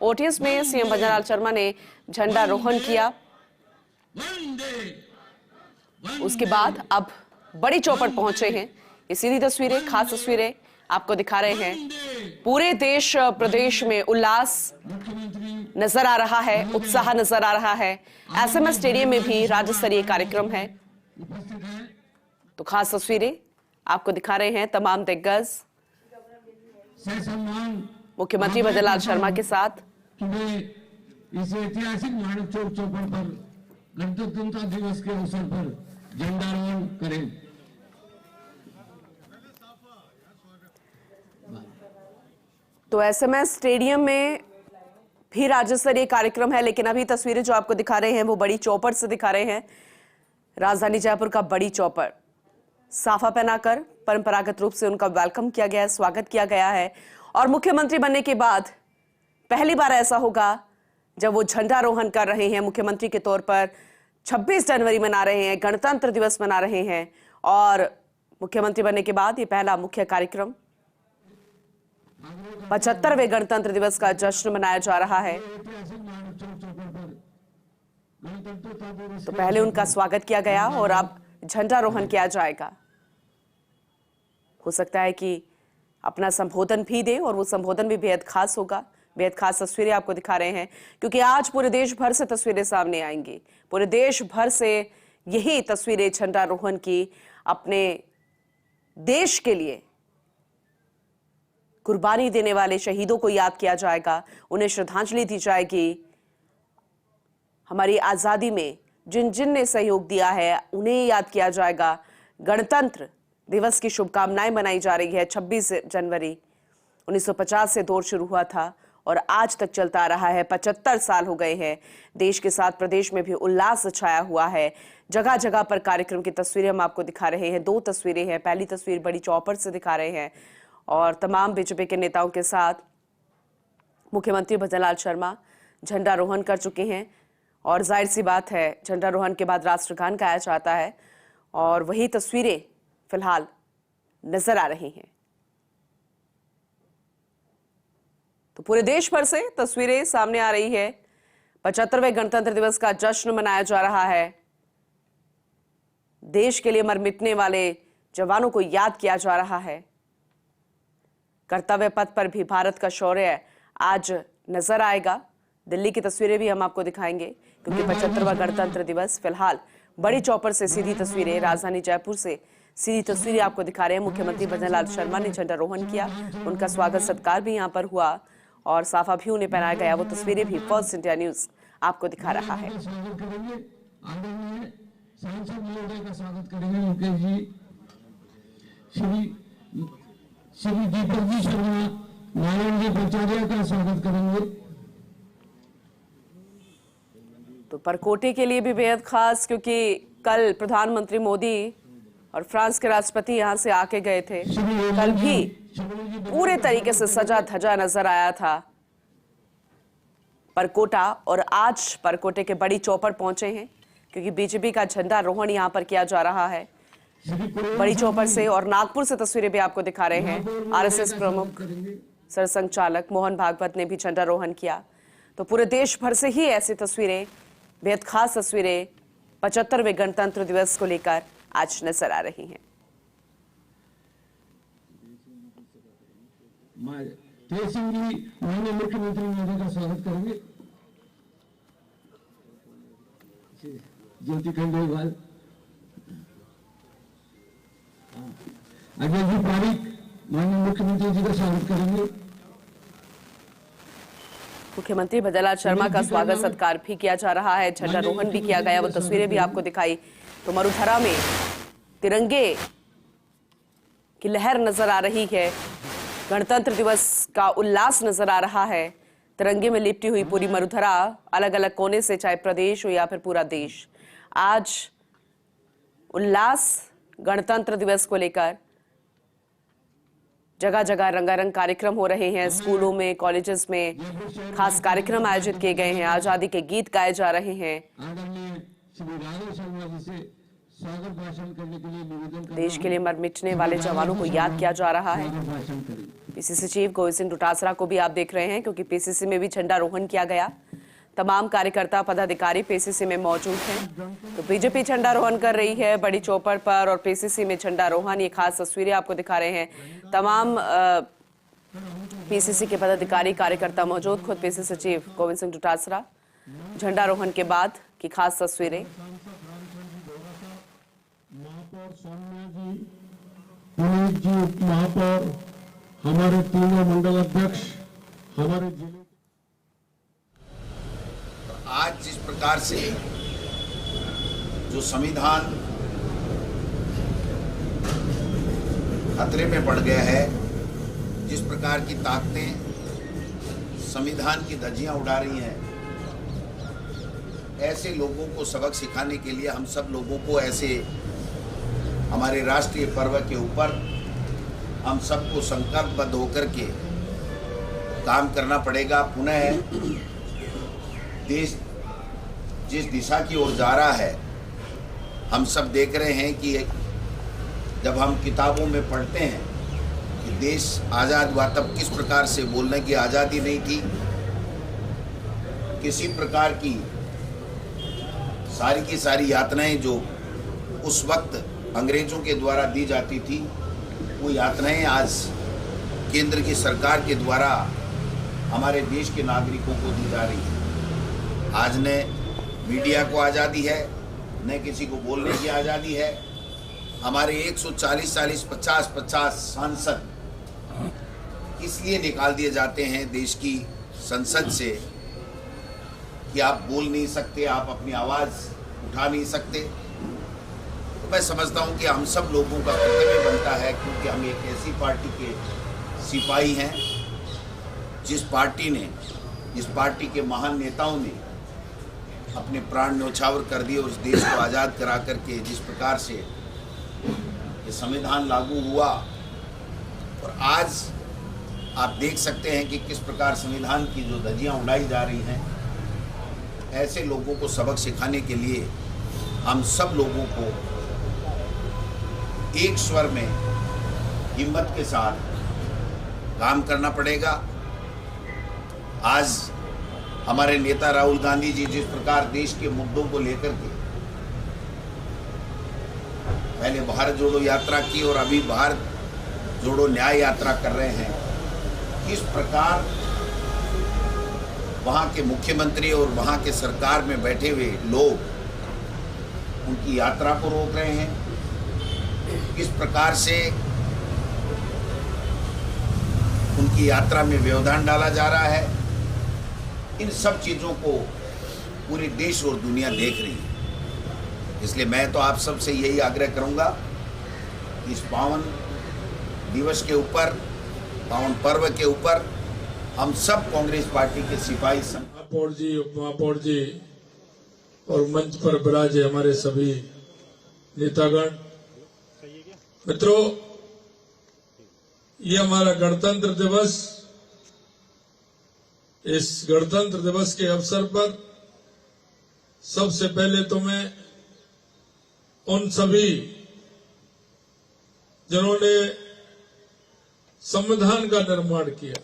OTS में CM Bhajanlal Sharma ने झंडारोहण किया। उसके बाद अब बड़ी चौपट पहुंचे हैं। ये सीधी तस्वीरें, खास तस्वीरें आपको दिखा रहे हैं। पूरे देश प्रदेश में उल्लास नजर आ रहा है, उत्साह नजर आ रहा है। एसएमएस स्टेडियम में भी राज्य स्तरीय कार्यक्रम है। तो खास तस्वीरें आपको दिखा रहे हैं तमाम दिग्गज मुख्यमंत्री भजनलाल शर्मा के साथ। इस ऐतिहासिक माणिक चौक चौपड़ पर गणतंत्र दिवस के अवसर पर झंडारोहण करें। तो एसएमएस स्टेडियम में भी राज्य स्तरीय कार्यक्रम है, लेकिन अभी तस्वीरें जो आपको दिखा रहे हैं वो बड़ी चौपड़ से दिखा रहे हैं। राजधानी जयपुर का बड़ी चौपड़, साफा पहनाकर परंपरागत रूप से उनका वेलकम किया गया है, स्वागत किया गया है। और मुख्यमंत्री बनने के बाद पहली बार ऐसा होगा जब वो झंडारोहण कर रहे हैं। मुख्यमंत्री के तौर पर 26 जनवरी मना रहे हैं, गणतंत्र दिवस मना रहे हैं। और मुख्यमंत्री बनने के बाद ये पहला मुख्य कार्यक्रम 75वें गणतंत्र दिवस का जश्न मनाया जा रहा है। तो पहले उनका स्वागत किया गया और अब झंडारोहण किया जाएगा। हो सकता है कि अपना संबोधन भी दे और वो संबोधन भी बेहद खास होगा। बेहद खास तस्वीरें आपको दिखा रहे हैं क्योंकि आज पूरे देश भर से तस्वीरें सामने आएंगी। पूरे देश भर से यही तस्वीरें झंडारोहण की, अपने देश के लिए कुर्बानी देने वाले शहीदों को याद किया जाएगा, उन्हें श्रद्धांजलि दी जाएगी। हमारी आजादी में जिन जिन ने सहयोग दिया है उन्हें याद किया जाएगा। गणतंत्र दिवस की शुभकामनाएं मनाई जा रही है। 26 जनवरी 1950 से दौर शुरू हुआ था और आज तक चलता आ रहा है। 75 साल हो गए हैं। देश के साथ प्रदेश में भी उल्लास छाया हुआ है। जगह जगह पर कार्यक्रम की तस्वीरें हम आपको दिखा रहे हैं। दो तस्वीरें हैं। पहली तस्वीर बड़ी चौपड़ से दिखा रहे हैं और तमाम बीजेपी के नेताओं के साथ मुख्यमंत्री भजनलाल शर्मा झंडारोहण कर चुके हैं। और जाहिर सी बात है, झंडारोहण के बाद राष्ट्रगान गाया जाता है और वही तस्वीरें फिलहाल नजर आ रही हैं। तो पूरे देश भर से तस्वीरें सामने आ रही है। 75वें गणतंत्र दिवस का जश्न मनाया जा रहा है। देश के लिए मर मिटने वाले जवानों को याद किया जा रहा है। कर्तव्य पथ पर भी भारत का शौर्य आज नजर आएगा। दिल्ली की तस्वीरें भी हम आपको दिखाएंगे क्योंकि 75वां गणतंत्र दिवस फिलहाल बड़ी चौपड़ से सीधी तस्वीरें, राजधानी जयपुर से सीधी तस्वीरें आपको दिखा रहे हैं। मुख्यमंत्री भजनलाल शर्मा ने झंडारोहण किया, उनका स्वागत सत्कार भी यहां पर हुआ और साफा भी उन्हें पहनाया गया। वो तस्वीरें भी फर्स्ट इंडिया न्यूज आपको दिखा रहा है। श्री दीपक जी शर्मा, नारायण जी भट्टाचार्य का स्वागत करेंगे। तो परकोटे के लिए भी बेहद खास, क्योंकि कल प्रधानमंत्री मोदी और फ्रांस के राष्ट्रपति यहां से आके गए थे। कल भी पूरे तरीके से सजा धजा नजर आया था परकोटा और आज परकोटे के बड़ी चौपड़ पहुंचे हैं क्योंकि बीजेपी का झंडारोहण यहां पर किया जा रहा है बड़ी चौपड़ से। और नागपुर से तस्वीरें भी आपको दिखा रहे हैं। आरएसएस प्रमुख सरसंघचालक मोहन भागवत ने भी झंडारोहण किया। तो पूरे देश भर से ही ऐसी तस्वीरें, बेहद खास तस्वीरें 75वें गणतंत्र दिवस को लेकर आज नजर आ रही हैं। मुख्यमंत्री महोदय का स्वागत करेंगे। ज्योति खंडेलवाल, अजय जी पारिक माननीय मुख्यमंत्री जी का स्वागत करेंगे। मुख्यमंत्री भजनलाल शर्मा का स्वागत सत्कार भी किया जा रहा है, झंडारोहण भी किया गया। वो तस्वीरें भी आपको दिखाई। तो मरुधरा में तिरंगे की लहर नजर आ रही है। गणतंत्र दिवस का उल्लास नजर आ रहा है। तिरंगे में लिपटी हुई पूरी मरुधरा, अलग अलग कोने से, चाहे प्रदेश हो या फिर पूरा देश, आज उल्लास गणतंत्र दिवस को लेकर जगह जगह रंगारंग कार्यक्रम हो रहे हैं। स्कूलों में, कॉलेजेस में खास कार्यक्रम आयोजित किए गए हैं। आजादी के गीत गाए जा रहे हैं। देश के लिए मर मिटने वाले जवानों को याद किया जा रहा है। पीसीसी चीफ गोविंद सिंह डोटासरा को भी आप देख रहे हैं, क्योंकि पीसीसी में भी झंडारोहण किया गया। तमाम कार्यकर्ता पदाधिकारी पीसीसी में मौजूद हैं। तो बीजेपी झंडारोहण कर रही है बड़ी चौपड़ पर और पीसीसी में झंडारोहण, ये खास तस्वीरें आपको दिखा रहे हैं। तमाम पीसीसी के पदाधिकारी कार्यकर्ता मौजूद, खुद पीसीसी चीफ गोविंद सिंह डोटासरा झंडारोहण के बाद की खास तस्वीरें। पुनीत जी उप महापौर, हमारे तीनों मंडल अध्यक्ष, हमारे जिले। आज जिस प्रकार से जो संविधान खतरे में पड़ गया है, जिस प्रकार की ताकतें संविधान की धज्जियां उड़ा रही हैं, ऐसे लोगों को सबक सिखाने के लिए हम सब लोगों को ऐसे हमारे राष्ट्रीय पर्व के ऊपर हम सबको संकल्पबद्ध होकर के काम करना पड़ेगा। पुनः देश जिस दिशा की ओर जा रहा है, हम सब देख रहे हैं कि जब हम किताबों में पढ़ते हैं कि देश आज़ाद हुआ तब किस प्रकार से बोलने की आज़ादी नहीं थी, किसी प्रकार की सारी की सारी यातनाएं जो उस वक्त अंग्रेजों के द्वारा दी जाती थी, वो यातनाएं आज केंद्र की सरकार के द्वारा हमारे देश के नागरिकों को दी जा रही है। आज न मीडिया को आज़ादी है, न किसी को बोलने की आज़ादी है। हमारे 140 50 सांसद इसलिए निकाल दिए जाते हैं देश की संसद से कि आप बोल नहीं सकते, आप अपनी आवाज़ उठा नहीं सकते। तो मैं समझता हूं कि हम सब लोगों का कर्तव्य बनता है, क्योंकि हम एक ऐसी पार्टी के सिपाही हैं जिस पार्टी के महान नेताओं ने अपने प्राण न्यौछावर कर दिए, उस देश को आज़ाद करा करके जिस प्रकार से ये संविधान लागू हुआ। और आज आप देख सकते हैं कि किस प्रकार संविधान की जो धज्जियां उड़ाई जा रही हैं, ऐसे लोगों को सबक सिखाने के लिए हम सब लोगों को एक स्वर में हिम्मत के साथ काम करना पड़ेगा। आज हमारे नेता राहुल गांधी जी जिस प्रकार देश के मुद्दों को लेकर के पहले भारत जोड़ो यात्रा की और अभी भारत जोड़ो न्याय यात्रा कर रहे हैं, किस प्रकार वहाँ के मुख्यमंत्री और वहाँ के सरकार में बैठे हुए लोग उनकी यात्रा को रोक रहे हैं, किस प्रकार से उनकी यात्रा में व्यवधान डाला जा रहा है। इन सब चीज़ों को पूरे देश और दुनिया देख रही है। इसलिए मैं तो आप सबसे यही आग्रह करूंगा कि इस पावन दिवस के ऊपर, पावन पर्व के ऊपर हम सब कांग्रेस पार्टी के सिपाही महापौर जी, उप महापौर जी और मंच पर विराजे हमारे सभी नेतागण, मित्रों, ये हमारा गणतंत्र दिवस, इस गणतंत्र दिवस के अवसर पर सबसे पहले तो मैं उन सभी जिन्होंने संविधान का निर्माण किया,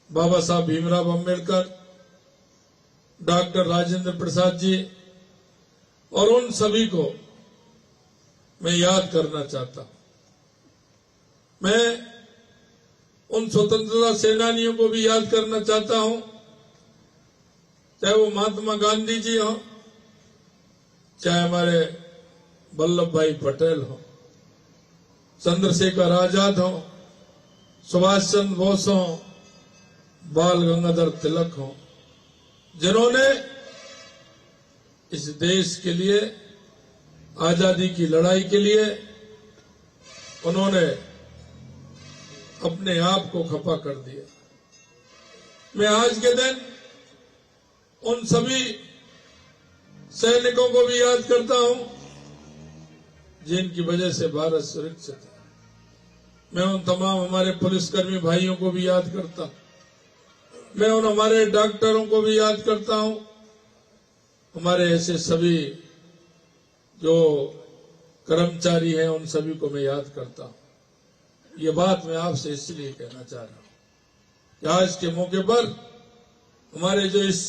बाबा साहब भीमराव अंबेडकर, डॉक्टर राजेंद्र प्रसाद जी, और उन सभी को मैं याद करना चाहता हूं। मैं उन स्वतंत्रता सेनानियों को भी याद करना चाहता हूं, चाहे वो महात्मा गांधी जी हो, चाहे हमारे वल्लभ भाई पटेल हो, चंद्रशेखर आजाद हो, सुभाष चंद्र बोस हो, बाल गंगाधर तिलक हो, जिन्होंने इस देश के लिए, आजादी की लड़ाई के लिए उन्होंने अपने आप को खपा कर दिया। मैं आज के दिन उन सभी सैनिकों को भी याद करता हूं जिनकी वजह से भारत सुरक्षित है। मैं उन तमाम हमारे पुलिसकर्मी भाइयों को भी याद करता हूं। मैं उन हमारे डॉक्टरों को भी याद करता हूं। हमारे ऐसे सभी जो कर्मचारी हैं उन सभी को मैं याद करता हूं। ये बात मैं आपसे इसलिए कहना चाह रहा हूं कि आज के मौके पर हमारे जो इस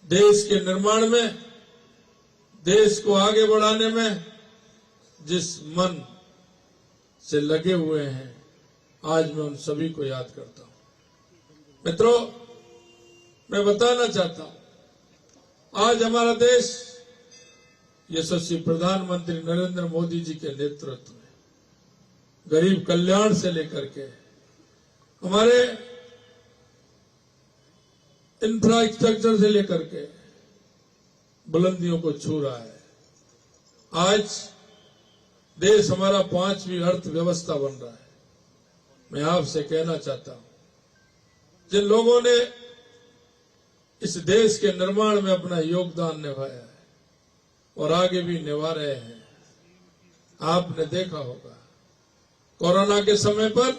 देश के निर्माण में, देश को आगे बढ़ाने में जिस मन से लगे हुए हैं, आज मैं उन सभी को याद करता हूं। मित्रों, मैं बताना चाहता हूं, आज हमारा देश यशस्वी प्रधानमंत्री नरेंद्र मोदी जी के नेतृत्व में गरीब कल्याण से लेकर के हमारे इंफ्रास्ट्रक्चर से लेकर के बुलंदियों को छू रहा है। आज देश हमारा 5वीं अर्थव्यवस्था बन रहा है। मैं आपसे कहना चाहता हूं, जिन लोगों ने इस देश के निर्माण में अपना योगदान निभाया है और आगे भी निभा रहे हैं, आपने देखा होगा कोरोना के समय पर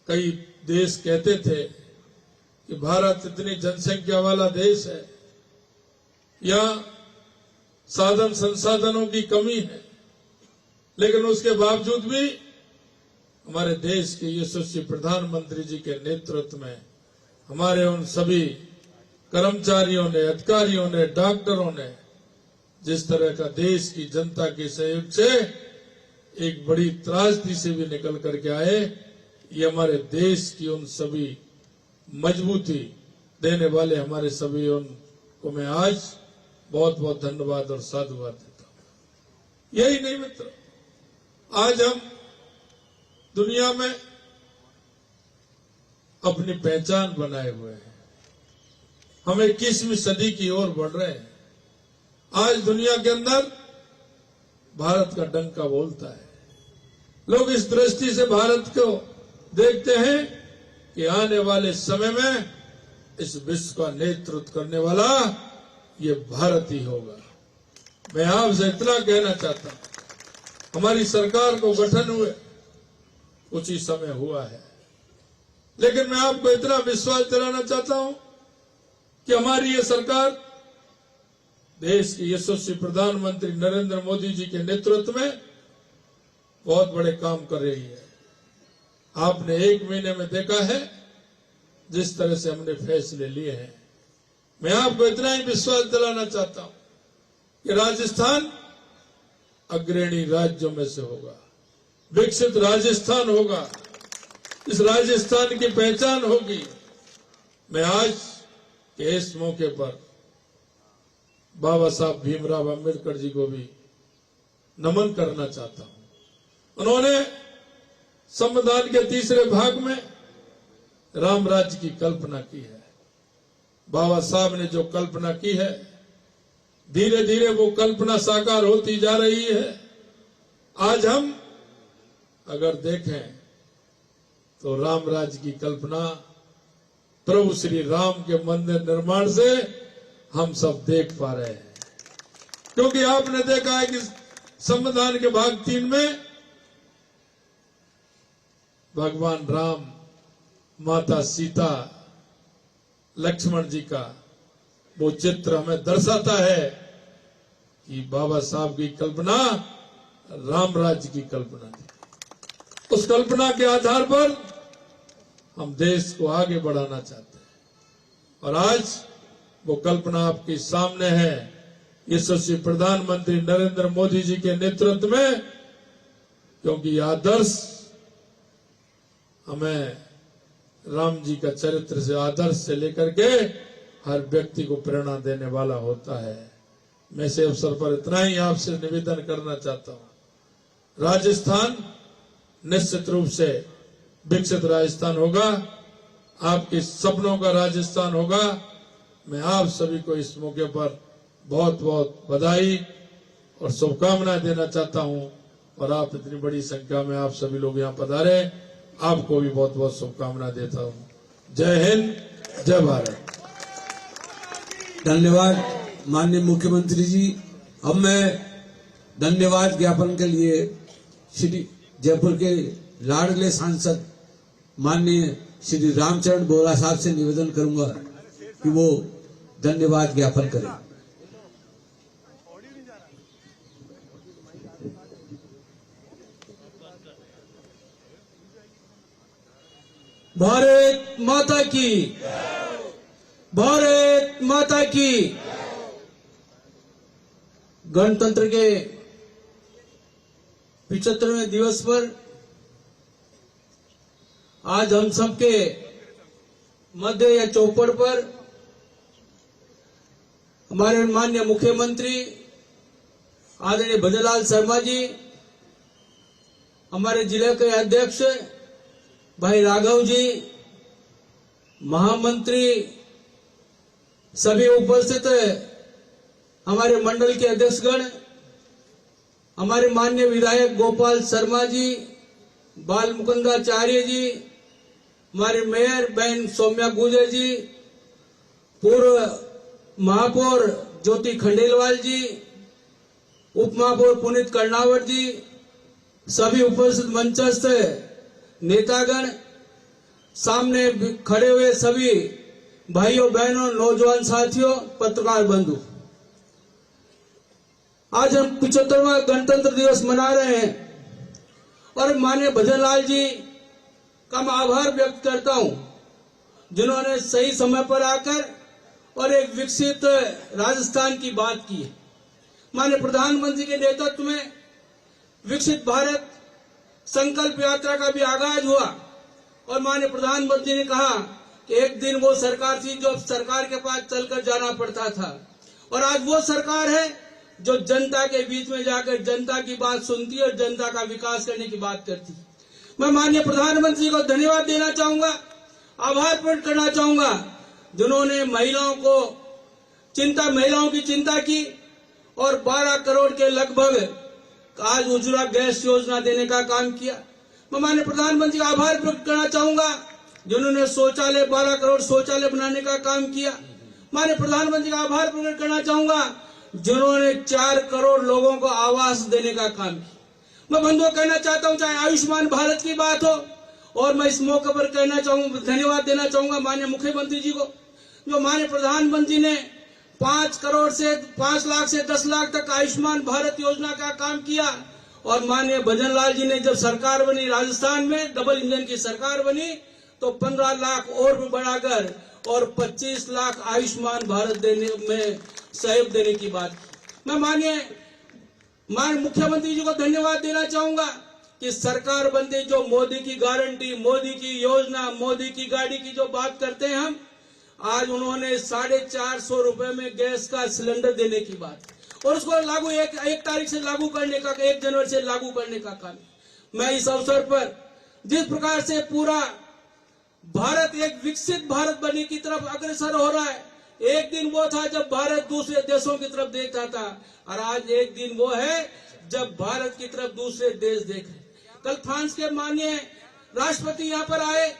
कई देश कहते थे कि भारत इतनी जनसंख्या वाला देश है या साधन संसाधनों की कमी है, लेकिन उसके बावजूद भी हमारे देश के यशस्वी प्रधानमंत्री जी के नेतृत्व में हमारे उन सभी कर्मचारियों ने, अधिकारियों ने, डॉक्टरों ने जिस तरह का देश की जनता के सहयोग से एक बड़ी त्रासदी से भी निकल करके आए, ये हमारे देश की उन सभी मजबूती देने वाले हमारे सभी उनको मैं आज बहुत बहुत धन्यवाद और साधुवाद देता हूं। यही नहीं मित्रों, आज हम दुनिया में अपनी पहचान बनाए हुए हैं। हम 21वीं सदी की ओर बढ़ रहे हैं। आज दुनिया के अंदर भारत का डंका बोलता है। लोग इस दृष्टि से भारत को देखते हैं कि आने वाले समय में इस विश्व का नेतृत्व करने वाला ये भारत ही होगा। मैं आपसे इतना कहना चाहता हूं, हमारी सरकार को गठन हुए कुछ ही समय हुआ है, लेकिन मैं आपको इतना विश्वास दिलाना चाहता हूं कि हमारी ये सरकार देश के यशस्वी प्रधानमंत्री नरेंद्र मोदी जी के नेतृत्व में बहुत बड़े काम कर रही है। आपने 1 महीने में देखा है जिस तरह से हमने फैसले लिए हैं। मैं आपको इतना ही विश्वास दिलाना चाहता हूं कि राजस्थान अग्रणी राज्यों में से होगा, विकसित राजस्थान होगा, इस राजस्थान की पहचान होगी। मैं आज के इस मौके पर बाबा साहब भीमराव अंबेडकर जी को भी नमन करना चाहता हूं। उन्होंने संविधान के 3रे भाग में राम राज्य की कल्पना की है। बाबा साहब ने जो कल्पना की है, धीरे धीरे वो कल्पना साकार होती जा रही है। आज हम अगर देखें तो राम राज्य की कल्पना प्रभु श्री राम के मंदिर निर्माण से हम सब देख पा रहे हैं, क्योंकि आपने देखा है कि संविधान के भाग 3 में भगवान राम, माता सीता, लक्ष्मण जी का वो चित्र हमें दर्शाता है कि बाबा साहब की कल्पना राम राज्य की कल्पना थी। उस कल्पना के आधार पर हम देश को आगे बढ़ाना चाहते हैं और आज वो कल्पना आपके सामने है। यशस्वी प्रधानमंत्री नरेंद्र मोदी जी के नेतृत्व में, क्योंकि आदर्श हमें राम जी का चरित्र से, आदर्श से लेकर के हर व्यक्ति को प्रेरणा देने वाला होता है। मैं इस अवसर पर इतना ही आपसे निवेदन करना चाहता हूं, राजस्थान निश्चित रूप से विकसित राजस्थान होगा, आपके सपनों का राजस्थान होगा। मैं आप सभी को इस मौके पर बहुत बहुत बधाई और शुभकामनाएं देना चाहता हूं और आप इतनी बड़ी संख्या में आप सभी लोग यहाँ पधारे, आपको भी बहुत बहुत शुभकामनाएं देता हूं। जय हिंद, जय भारत। धन्यवाद माननीय मुख्यमंत्री जी। अब मैं धन्यवाद ज्ञापन के लिए श्री जयपुर के लाडले सांसद माननीय श्री रामचरण बोरा साहब से निवेदन करूंगा कि वो धन्यवाद ज्ञापन करें। भारत माता की, भारत माता की। गणतंत्र के 75वें दिवस पर आज हम सबके मध्य या चौपड़ पर हमारे माननीय मुख्यमंत्री आदरणीय भजनलाल शर्मा जी, हमारे जिले के अध्यक्ष भाई राघव जी, महामंत्री, सभी उपस्थित हमारे मंडल के अध्यक्षगण, हमारे माननीय विधायक गोपाल शर्मा जी, बाल मुकुंदाचार्य जी, हमारे मेयर बहन सौम्या गुजर जी, पूर्व महापौर ज्योति खंडेलवाल जी, उप महापौर पुनीत कर्णावत जी, सभी उपस्थित मंचस्थ नेतागण, सामने खड़े हुए सभी भाइयों बहनों, नौजवान साथियों, पत्रकार बंधु, आज हम 75वां गणतंत्र दिवस मना रहे हैं और माननीय भजनलाल जी का मैं आभार व्यक्त करता हूं, जिन्होंने सही समय पर आकर और एक विकसित राजस्थान की बात की है। माननीय प्रधानमंत्री के नेतृत्व में विकसित भारत संकल्प यात्रा का भी आगाज हुआ और माननीय प्रधानमंत्री ने कहा कि एक दिन वो सरकार थी जो सरकार के पास चलकर जाना पड़ता था और आज वो सरकार है जो जनता के बीच में जाकर जनता की बात सुनती है और जनता का विकास करने की बात करती है। मैं माननीय प्रधानमंत्री को धन्यवाद देना चाहूंगा, आभार प्रकट करना चाहूंगा, जिन्होंने महिलाओं की चिंता की और 12 करोड़ के लगभग आज उज्ज्वला गैस योजना देने का काम किया। मैं माननीय प्रधानमंत्री का आभार प्रकट करना चाहूंगा, जिन्होंने 12 करोड़ शौचालय बनाने का काम किया। माननीय प्रधानमंत्री का आभार प्रकट करना चाहूंगा, जिन्होंने 4 करोड़ लोगों को आवास देने का काम किया। मैं बंधुओं कहना चाहता हूं, चाहे आयुष्मान भारत की बात हो, और मैं इस मौके पर कहना चाहूंगा, धन्यवाद देना चाहूंगा माननीय मुख्यमंत्री जी को, जो माननीय प्रधानमंत्री ने 5 करोड़ से 5 लाख से 10 लाख तक आयुष्मान भारत योजना का काम किया और माननीय भजनलाल जी ने जब सरकार बनी राजस्थान में, डबल इंजन की सरकार बनी, तो 15 लाख और भी बढ़ाकर और 25 लाख आयुष्मान भारत देने में सहयोग देने की बात की। मैं माननीय मुख्यमंत्री जी को धन्यवाद देना चाहूंगा कि सरकार बनते जो मोदी की गारंटी, मोदी की योजना, मोदी की गाड़ी की जो बात करते हैं हम, आज उन्होंने 450 रुपए में गैस का सिलेंडर देने की बात और उसको लागू एक तारीख से लागू करने का, 1 जनवरी से लागू करने का काम। मैं इस अवसर पर जिस प्रकार से पूरा भारत एक विकसित भारत बनने की तरफ अग्रसर हो रहा है, एक दिन वो था जब भारत दूसरे देशों की तरफ देखता था और आज एक दिन वो है जब भारत की तरफ दूसरे देश देख रहे। कल फ्रांस के माननीय राष्ट्रपति यहाँ पर आए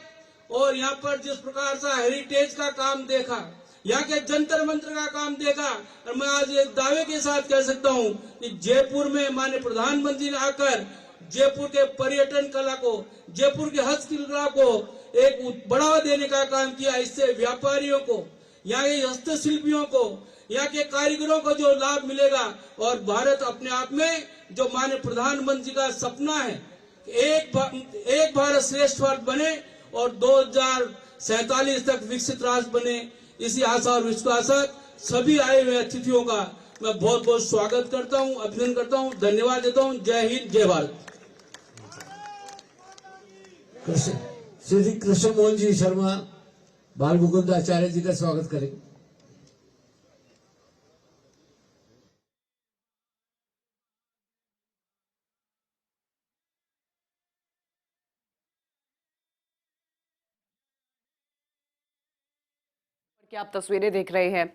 और यहाँ पर जिस प्रकार से हेरिटेज का काम देखा, यहाँ के जंतर मंत्र का काम देखा, और मैं आज एक दावे के साथ कह सकता हूँ कि जयपुर में माननीय प्रधानमंत्री ने आकर जयपुर के पर्यटन कला को, जयपुर की हस्तकला को एक बढ़ावा देने का काम किया। इससे व्यापारियों को, यहाँ के हस्तशिल्पियों को, यहाँ के कारीगरों को जो लाभ मिलेगा और भारत अपने आप में जो माननीय प्रधानमंत्री का सपना है एक भारत श्रेष्ठ भारत बने और 2047 तक विकसित राष्ट्र बने, इसी आशा और विश्वास सभी आए हुए अतिथियों का मैं बहुत बहुत स्वागत करता हूं, अभिनंदन करता हूं, धन्यवाद देता हूं। जय हिंद, जय भारत। श्री कृष्ण मोहन जी शर्मा बाल मुकुंद आचार्य जी का स्वागत करेंगे। कि आप तस्वीरें देख रहे हैं,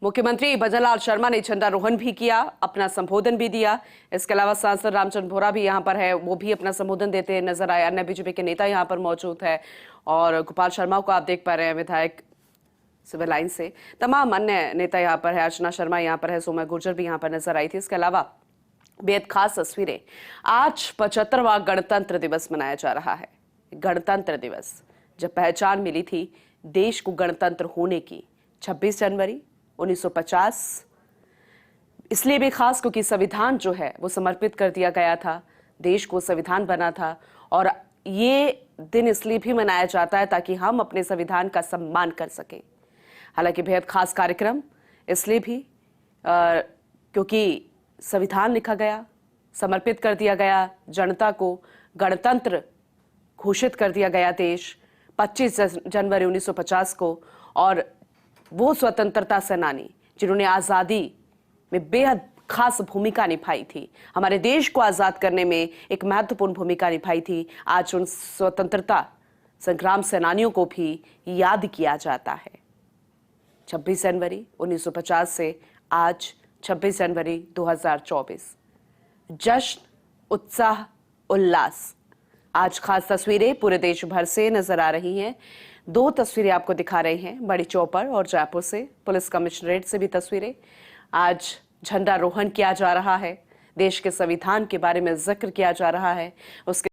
मुख्यमंत्री भजनलाल शर्मा ने झंडारोहण भी किया, अपना संबोधन भी दिया। इसके अलावा सांसद रामचंद्र बोहरा भी यहां पर है, वो भी अपना संबोधन देते नजर आए। अन्य बीजेपी के नेता यहां पर मौजूद है और गोपाल शर्मा को आप देख पा रहे हैं, विधायक सिविल लाइन से। तमाम अन्य नेता यहाँ पर है, अर्चना शर्मा यहाँ पर है, सौम्या गुर्जर भी यहाँ पर नजर आई थी। इसके अलावा बेहद खास तस्वीरें। आज 75वां गणतंत्र दिवस मनाया जा रहा है। गणतंत्र दिवस जब पहचान मिली थी देश को गणतंत्र होने की, 26 जनवरी 1950, इसलिए भी खास क्योंकि संविधान जो है वो समर्पित कर दिया गया था, देश को संविधान बना था और ये दिन इसलिए भी मनाया जाता है ताकि हम अपने संविधान का सम्मान कर सकें। हालांकि बेहद खास कार्यक्रम इसलिए भी क्योंकि संविधान लिखा गया, समर्पित कर दिया गया जनता को, गणतंत्र घोषित कर दिया गया देश 25 जनवरी 1950 को। और वो स्वतंत्रता सेनानी जिन्होंने आज़ादी में बेहद खास भूमिका निभाई थी, हमारे देश को आज़ाद करने में एक महत्वपूर्ण भूमिका निभाई थी, आज उन स्वतंत्रता संग्राम सेनानियों को भी याद किया जाता है। 26 जनवरी 1950 से आज 26 जनवरी 2024, जश्न, उत्साह, उल्लास। आज खास तस्वीरें पूरे देश भर से नजर आ रही हैं। 2 तस्वीरें आपको दिखा रहे हैं, बड़ी चौपर और जयपुर से, पुलिस कमिश्नरेट से भी तस्वीरें। आज झंडारोहण किया जा रहा है, देश के संविधान के बारे में जिक्र किया जा रहा है, उसके